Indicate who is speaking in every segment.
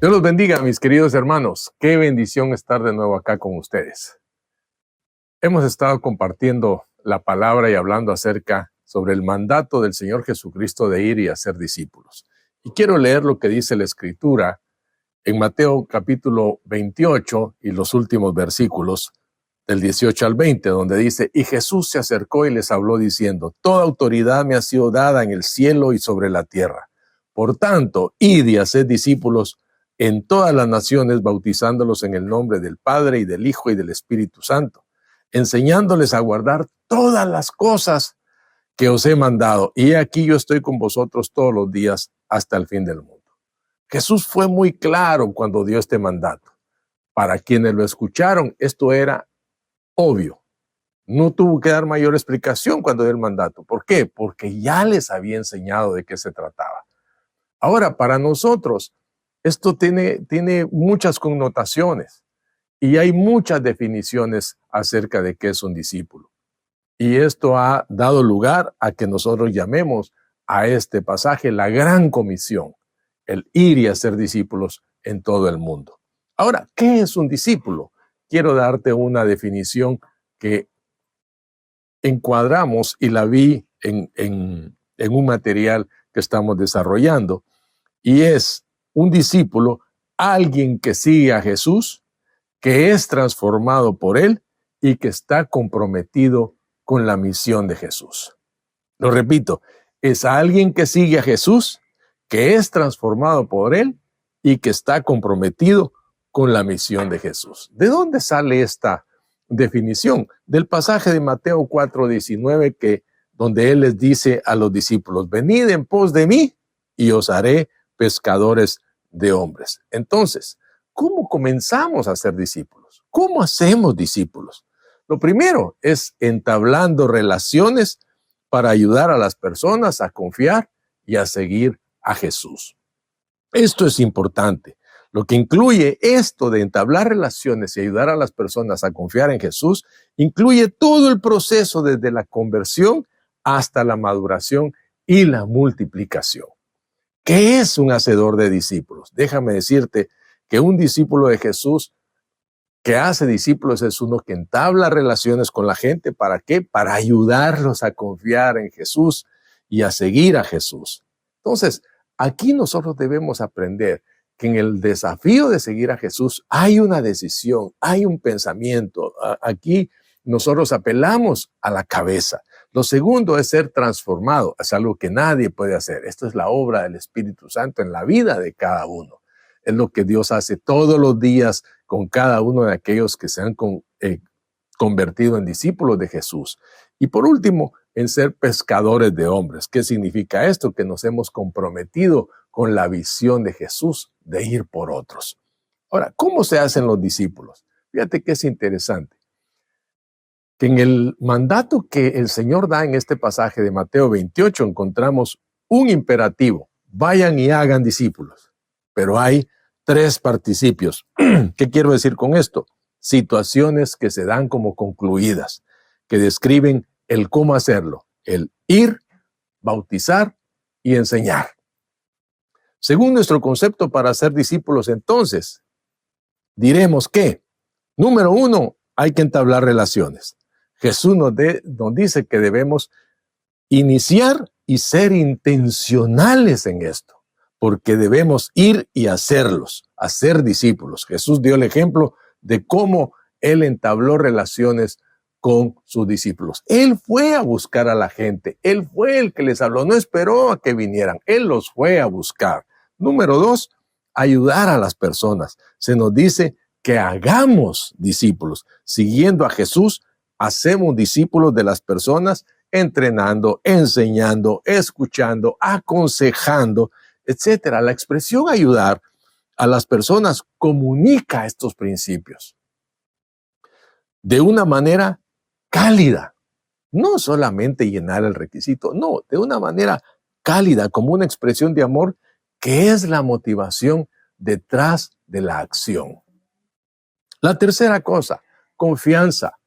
Speaker 1: Dios los bendiga, mis queridos hermanos. Qué bendición estar de nuevo acá con ustedes. Hemos estado compartiendo la palabra y hablando acerca sobre el mandato del Señor Jesucristo de ir y hacer discípulos. Y quiero leer lo que dice la Escritura en Mateo capítulo 28 y los últimos versículos del 18 al 20, donde dice: y Jesús se acercó y les habló diciendo: toda autoridad me ha sido dada en el cielo y sobre la tierra. Por tanto, id y haced discípulos en todas las naciones, bautizándolos en el nombre del Padre y del Hijo y del Espíritu Santo, enseñándoles a guardar todas las cosas que os he mandado. Y aquí yo estoy con vosotros todos los días hasta el fin del mundo. Jesús fue muy claro cuando dio este mandato. Para quienes lo escucharon, esto era obvio. No tuvo que dar mayor explicación cuando dio el mandato. ¿Por qué? Porque ya les había enseñado de qué se trataba. Ahora, para nosotros, esto tiene muchas connotaciones y hay muchas definiciones acerca de qué es un discípulo. Y esto ha dado lugar a que nosotros llamemos a este pasaje la gran comisión, el ir y hacer discípulos en todo el mundo. Ahora, ¿qué es un discípulo? Quiero darte una definición que encuadramos y la vi en un material que estamos desarrollando, y es un discípulo, alguien que sigue a Jesús, que es transformado por él y que está comprometido con la misión de Jesús. Lo repito, es alguien que sigue a Jesús, que es transformado por él y que está comprometido con la misión de Jesús. ¿De dónde sale esta definición? Del pasaje de Mateo 4:19, donde él les dice a los discípulos: venid en pos de mí y os haré pescadores de hombres. Entonces, ¿cómo comenzamos a ser discípulos? ¿Cómo hacemos discípulos? Lo primero es entablando relaciones para ayudar a las personas a confiar y a seguir a Jesús. Esto es importante. Lo que incluye esto de entablar relaciones y ayudar a las personas a confiar en Jesús, incluye todo el proceso desde la conversión hasta la maduración y la multiplicación. ¿Qué es un hacedor de discípulos? Déjame decirte que un discípulo de Jesús que hace discípulos es uno que entabla relaciones con la gente. ¿Para qué? Para ayudarlos a confiar en Jesús y a seguir a Jesús. Entonces, aquí nosotros debemos aprender que en el desafío de seguir a Jesús hay una decisión, hay un pensamiento. Aquí nosotros apelamos a la cabeza. Lo segundo es ser transformado. Es algo que nadie puede hacer. Esto es la obra del Espíritu Santo en la vida de cada uno. Es lo que Dios hace todos los días con cada uno de aquellos que se han convertido en discípulos de Jesús. Y por último, en ser pescadores de hombres. ¿Qué significa esto? Que nos hemos comprometido con la visión de Jesús de ir por otros. Ahora, ¿cómo se hacen los discípulos? Fíjate que es interesante. Que en el mandato que el Señor da en este pasaje de Mateo 28 encontramos un imperativo: vayan y hagan discípulos. Pero hay 3 participios. ¿Qué quiero decir con esto? Situaciones que se dan como concluidas, que describen el cómo hacerlo: el ir, bautizar y enseñar. Según nuestro concepto para ser discípulos, entonces, diremos que, número 1, hay que entablar relaciones. Jesús nos dice que debemos iniciar y ser intencionales en esto, porque debemos ir y hacerlos, hacer discípulos. Jesús dio el ejemplo de cómo él entabló relaciones con sus discípulos. Él fue a buscar a la gente, él fue el que les habló, no esperó a que vinieran, él los fue a buscar. Número 2, ayudar a las personas. Se nos dice que hagamos discípulos. Siguiendo a Jesús, hacemos discípulos de las personas, entrenando, enseñando, escuchando, aconsejando, etcétera. La expresión ayudar a las personas comunica estos principios de una manera cálida, no solamente llenar el requisito, no, de una manera cálida, como una expresión de amor que es la motivación detrás de la acción. La tercera cosa, confianza.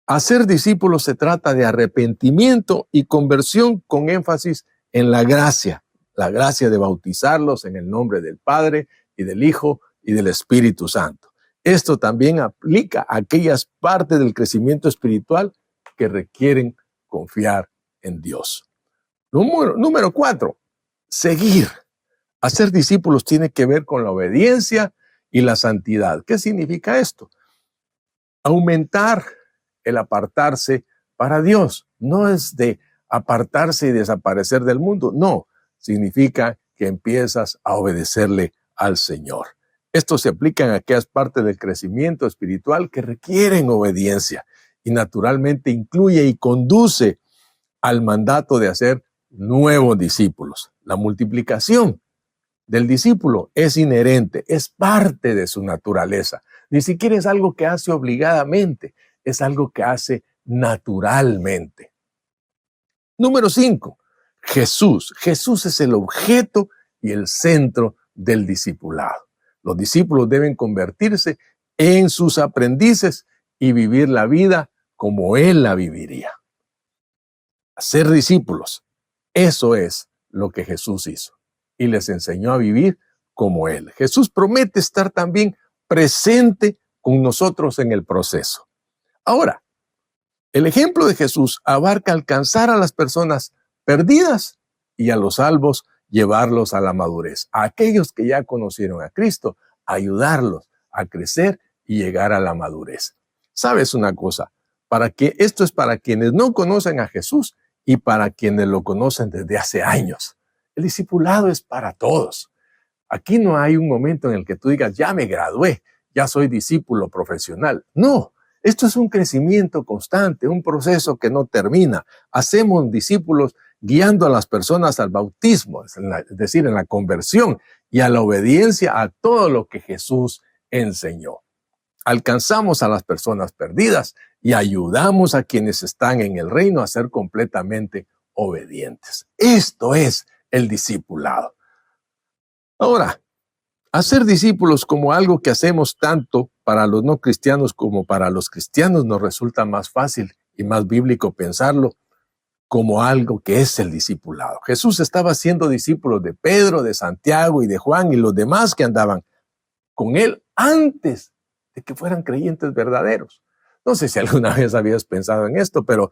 Speaker 1: Hacer discípulos se trata de arrepentimiento y conversión con énfasis en la gracia de bautizarlos en el nombre del Padre y del Hijo y del Espíritu Santo. Esto también aplica a aquellas partes del crecimiento espiritual que requieren confiar en Dios. Número 4, seguir. Hacer discípulos tiene que ver con la obediencia y la santidad. ¿Qué significa esto? Aumentar el apartarse para Dios. No es de apartarse y desaparecer del mundo. No, significa que empiezas a obedecerle al Señor. Esto se aplica en aquellas partes del crecimiento espiritual que requieren obediencia y naturalmente incluye y conduce al mandato de hacer nuevos discípulos. La multiplicación del discípulo es inherente, es parte de su naturaleza. Ni siquiera es algo que hace obligadamente, es algo que hace naturalmente. Número 5, Jesús. Jesús es el objeto y el centro del discipulado. Los discípulos deben convertirse en sus aprendices y vivir la vida como Él la viviría. Ser discípulos, eso es lo que Jesús hizo y les enseñó a vivir como Él. Jesús promete estar también presente con nosotros en el proceso. Ahora, el ejemplo de Jesús abarca alcanzar a las personas perdidas y a los salvos llevarlos a la madurez. A aquellos que ya conocieron a Cristo, ayudarlos a crecer y llegar a la madurez. ¿Sabes una cosa? Esto es para quienes no conocen a Jesús y para quienes lo conocen desde hace años. El discipulado es para todos. Aquí no hay un momento en el que tú digas, ya me gradué, ya soy discípulo profesional. No, esto es un crecimiento constante, un proceso que no termina. Hacemos discípulos guiando a las personas al bautismo, es decir, en la conversión y a la obediencia a todo lo que Jesús enseñó. Alcanzamos a las personas perdidas y ayudamos a quienes están en el reino a ser completamente obedientes. Esto es el discipulado. Ahora, hacer discípulos como algo que hacemos tanto para los no cristianos como para los cristianos nos resulta más fácil y más bíblico pensarlo como algo que es el discipulado. Jesús estaba haciendo discípulos de Pedro, de Santiago y de Juan y los demás que andaban con él antes de que fueran creyentes verdaderos. No sé si alguna vez habías pensado en esto, pero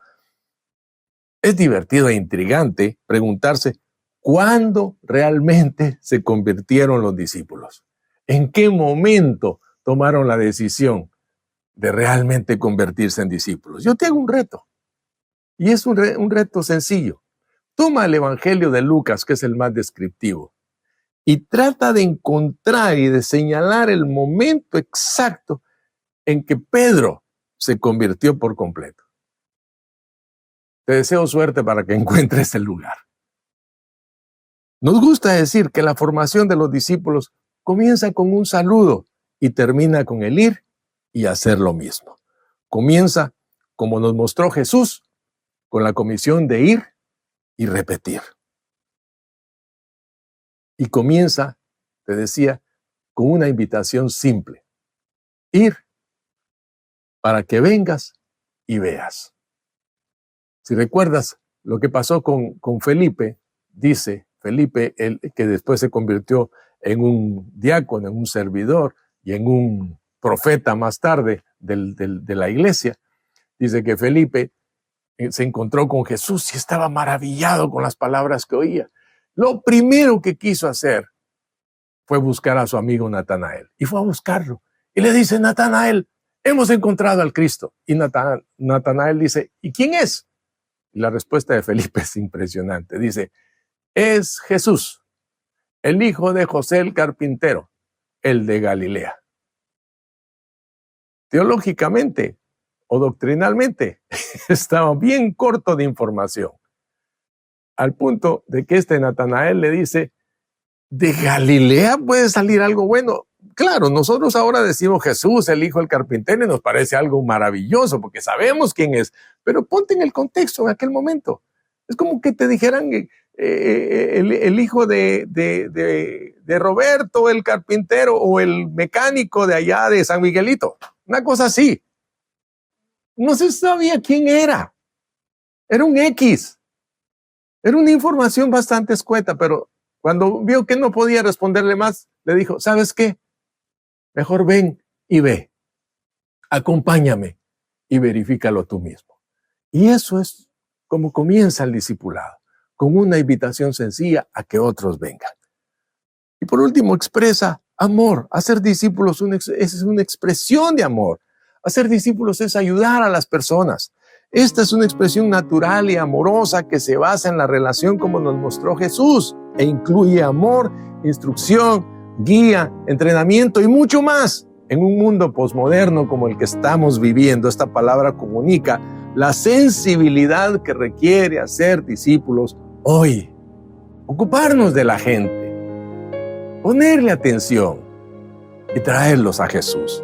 Speaker 1: es divertido e intrigante preguntarse ¿cuándo realmente se convirtieron los discípulos? ¿En qué momento tomaron la decisión de realmente convertirse en discípulos? Yo te hago un reto, y es un reto sencillo. Toma el Evangelio de Lucas, que es el más descriptivo, y trata de encontrar y de señalar el momento exacto en que Pedro se convirtió por completo. Te deseo suerte para que encuentres el lugar. Nos gusta decir que la formación de los discípulos comienza con un saludo y termina con el ir y hacer lo mismo. Comienza, como nos mostró Jesús, con la comisión de ir y repetir. Y comienza, te decía, con una invitación simple. Ir para que vengas y veas. Si recuerdas lo que pasó con Felipe, dice Felipe, que después se convirtió en un diácono, en un servidor y en un profeta más tarde de la iglesia, dice que Felipe se encontró con Jesús y estaba maravillado con las palabras que oía. Lo primero que quiso hacer fue buscar a su amigo Natanael. Y fue a buscarlo. Y le dice, Natanael, hemos encontrado al Cristo. Y Natanael dice, ¿y quién es? Y la respuesta de Felipe es impresionante. Dice, es Jesús, el hijo de José el carpintero, el de Galilea. Teológicamente o doctrinalmente estaba bien corto de información. Al punto de que Natanael le dice, ¿de Galilea puede salir algo bueno? Claro, nosotros ahora decimos Jesús, el hijo del carpintero, y nos parece algo maravilloso porque sabemos quién es, pero ponte en el contexto en aquel momento. Es como que te dijeran el hijo de Roberto, el carpintero, o el mecánico de allá de San Miguelito. Una cosa así. No se sabía quién era. Era un X. Era una información bastante escueta, pero cuando vio que no podía responderle más, le dijo, ¿sabes qué? Mejor ven y ve. Acompáñame y verifícalo tú mismo. Y eso es como comienza el discipulado, con una invitación sencilla a que otros vengan. Y por último, expresa amor. Hacer discípulos es una expresión de amor. Hacer discípulos es ayudar a las personas. Esta es una expresión natural y amorosa que se basa en la relación como nos mostró Jesús e incluye amor, instrucción, guía, entrenamiento y mucho más. En un mundo posmoderno como el que estamos viviendo, esta palabra comunica la sensibilidad que requiere hacer discípulos hoy. Ocuparnos de la gente, ponerle atención y traerlos a Jesús.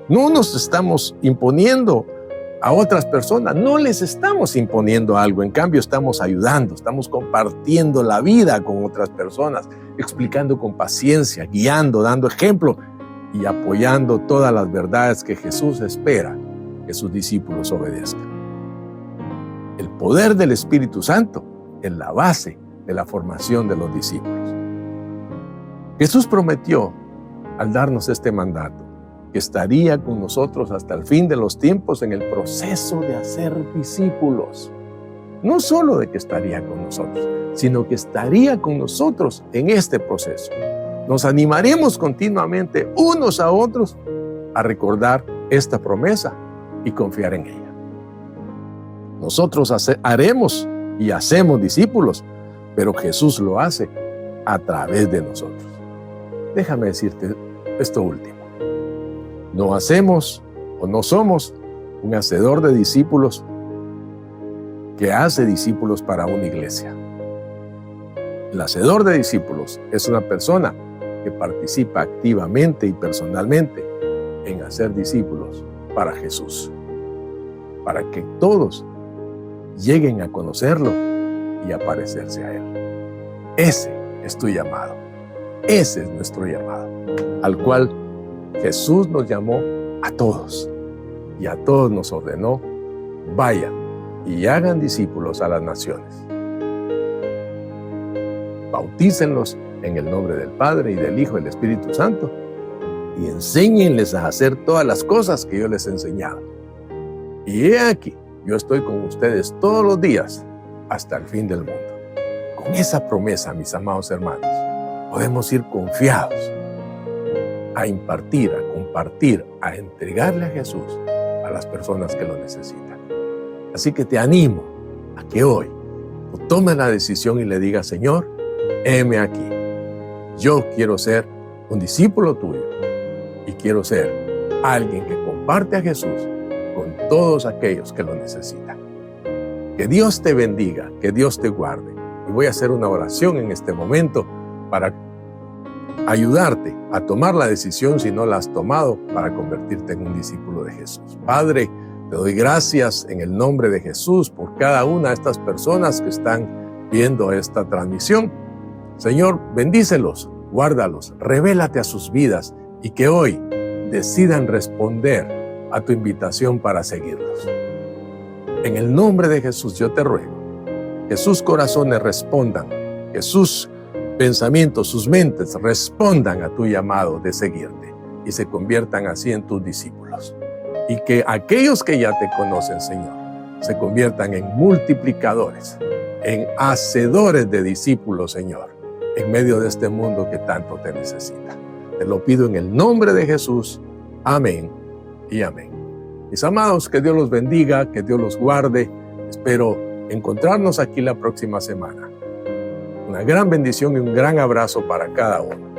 Speaker 1: No nos estamos imponiendo a otras personas, no les estamos imponiendo algo, en cambio estamos ayudando, estamos compartiendo la vida con otras personas, explicando con paciencia, guiando, dando ejemplo y apoyando todas las verdades que Jesús espera que sus discípulos obedezcan. El poder del Espíritu Santo es la base de la formación de los discípulos. Jesús prometió, al darnos este mandato, que estaría con nosotros hasta el fin de los tiempos en el proceso de hacer discípulos. No solo de que estaría con nosotros, sino que estaría con nosotros en este proceso. Nos animaremos continuamente unos a otros a recordar esta promesa y confiar en ella. Nosotros haremos y hacemos discípulos, pero Jesús lo hace a través de nosotros. Déjame decirte esto último. No hacemos o no somos un hacedor de discípulos que hace discípulos para una iglesia. El hacedor de discípulos es una persona que participa activamente y personalmente en hacer discípulos para Jesús, para que todos lleguen a conocerlo y a parecerse a Él. Ese es tu llamado. Ese es nuestro llamado, al cual Jesús nos llamó a todos y a todos nos ordenó, vayan y hagan discípulos a las naciones. Bautícenlos en el nombre del Padre y del Hijo y del Espíritu Santo y enséñenles a hacer todas las cosas que yo les he enseñado. Y he aquí, yo estoy con ustedes todos los días hasta el fin del mundo. Con esa promesa, mis amados hermanos, podemos ir confiados a impartir, a compartir, a entregarle a Jesús a las personas que lo necesitan. Así que te animo a que hoy tomes la decisión y le digas, Señor, heme aquí. Yo quiero ser un discípulo tuyo y quiero ser alguien que comparte a Jesús con todos aquellos que lo necesitan. Que Dios te bendiga, que Dios te guarde. Y voy a hacer una oración en este momento para ayudarte a tomar la decisión, si no la has tomado, para convertirte en un discípulo de Jesús. Padre, te doy gracias en el nombre de Jesús por cada una de estas personas que están viendo esta transmisión. Señor, bendícelos, guárdalos, revélate a sus vidas y que hoy decidan responder a tu invitación para seguirlos. En el nombre de Jesús yo te ruego que sus corazones respondan, que sus pensamientos, sus mentes respondan a tu llamado de seguirte y se conviertan así en tus discípulos. Y que aquellos que ya te conocen, Señor, se conviertan en multiplicadores, en hacedores de discípulos, Señor, en medio de este mundo que tanto te necesita. Te lo pido en el nombre de Jesús. Amén y amén. Mis amados, que Dios los bendiga, que Dios los guarde. Espero encontrarnos aquí la próxima semana. Una gran bendición y un gran abrazo para cada uno.